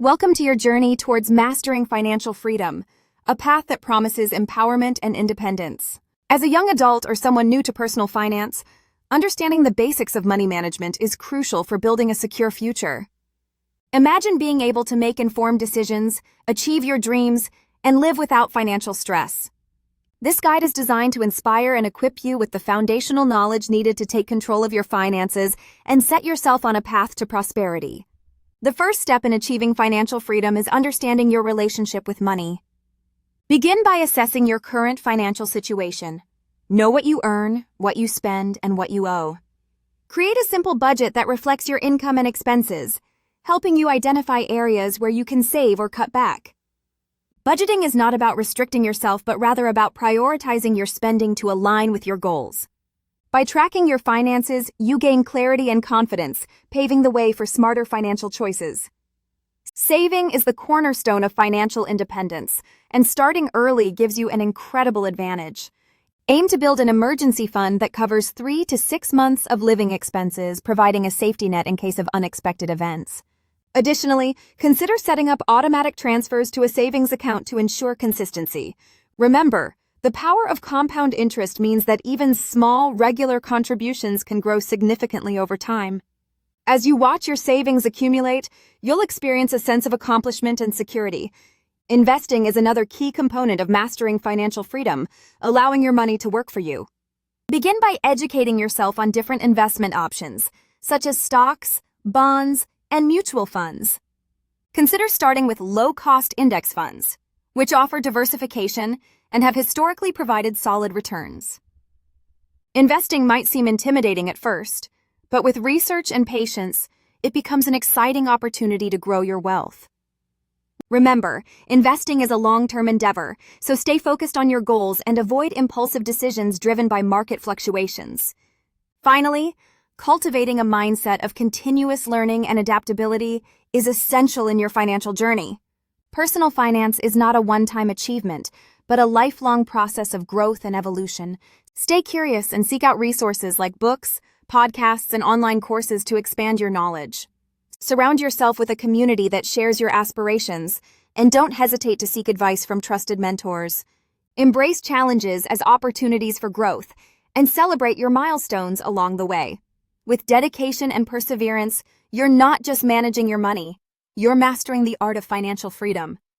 Welcome to your journey towards mastering financial freedom, a path that promises empowerment and independence. As a young adult or someone new to personal finance, understanding the basics of money management is crucial for building a secure future. Imagine being able to make informed decisions, achieve your dreams, and live without financial stress. This guide is designed to inspire and equip you with the foundational knowledge needed to take control of your finances and set yourself on a path to prosperity. The first step in achieving financial freedom is understanding your relationship with money. Begin by assessing your current financial situation. Know what you earn, what you spend, and what you owe. Create a simple budget that reflects your income and expenses, helping you identify areas where you can save or cut back. Budgeting is not about restricting yourself, but rather about prioritizing your spending to align with your goals. By tracking your finances, you gain clarity and confidence, paving the way for smarter financial choices. Saving is the cornerstone of financial independence, and starting early gives you an incredible advantage. Aim to build an emergency fund that covers 3 to 6 months of living expenses, providing a safety net in case of unexpected events. Additionally, consider setting up automatic transfers to a savings account to ensure consistency. Remember, the power of compound interest means that even small, regular contributions can grow significantly over time. As you watch your savings accumulate, you'll experience a sense of accomplishment and security. Investing is another key component of mastering financial freedom, allowing your money to work for you. Begin by educating yourself on different investment options, such as stocks, bonds, and mutual funds. Consider starting with low-cost index funds, which offer diversification and have historically provided solid returns. Investing might seem intimidating at first, but with research and patience, it becomes an exciting opportunity to grow your wealth. Remember, investing is a long-term endeavor, so stay focused on your goals and avoid impulsive decisions driven by market fluctuations. Finally, cultivating a mindset of continuous learning and adaptability is essential in your financial journey. Personal finance is not a one-time achievement, but a lifelong process of growth and evolution. Stay curious and seek out resources like books, podcasts, and online courses to expand your knowledge. Surround yourself with a community that shares your aspirations, and don't hesitate to seek advice from trusted mentors. Embrace challenges as opportunities for growth, and celebrate your milestones along the way. With dedication and perseverance, you're not just managing your money, you're mastering the art of financial freedom.